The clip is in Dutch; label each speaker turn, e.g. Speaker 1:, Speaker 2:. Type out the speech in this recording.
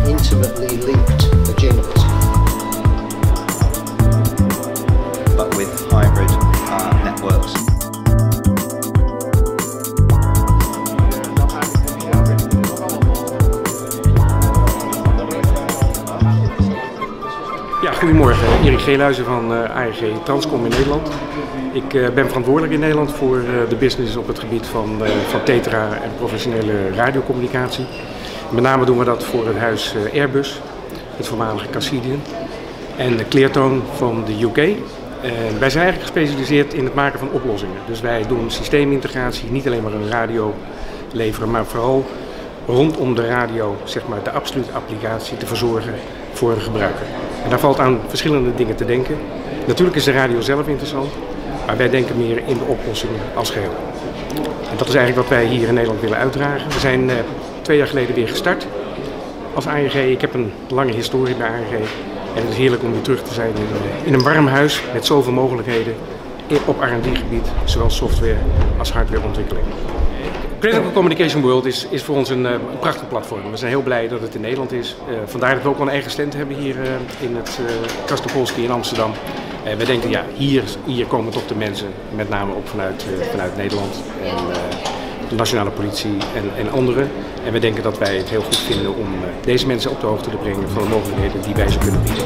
Speaker 1: Intimately linked agendas.
Speaker 2: But with hybrid networks.
Speaker 3: Ja, goedemorgen. Erik Geelhuizen van ARG Transcom in Nederland. Ik ben verantwoordelijk in Nederland voor de business op het gebied van TETRA en professionele radiocommunicatie. Met name doen we dat voor het huis Airbus, het voormalige Cassidian, en de Cleartone van de UK. Wij zijn eigenlijk gespecialiseerd in het maken van oplossingen. Dus wij doen systeemintegratie, niet alleen maar een radio leveren, maar vooral rondom de radio, zeg maar, de absolute applicatie te verzorgen voor een gebruiker. En daar valt aan verschillende dingen te denken. Natuurlijk is de radio zelf interessant, maar wij denken meer in de oplossingen als geheel. En dat is eigenlijk wat wij hier in Nederland willen uitdragen. We zijn 2 jaar geleden weer gestart als ARG. Ik heb een lange historie bij ARG en het is heerlijk om weer terug te zijn in een warm huis met zoveel mogelijkheden op R&D-gebied, zowel software als hardwareontwikkeling. Critical Communication World is voor ons een prachtig platform. We zijn heel blij dat het in Nederland is. Vandaar dat we ook wel een eigen stand hebben hier in het Kastopolski in Amsterdam. We denken, ja, hier komen toch de mensen, met name ook vanuit Nederland en de nationale politie en anderen. En we denken dat wij het heel goed vinden om deze mensen op de hoogte te brengen van de mogelijkheden die wij ze kunnen bieden.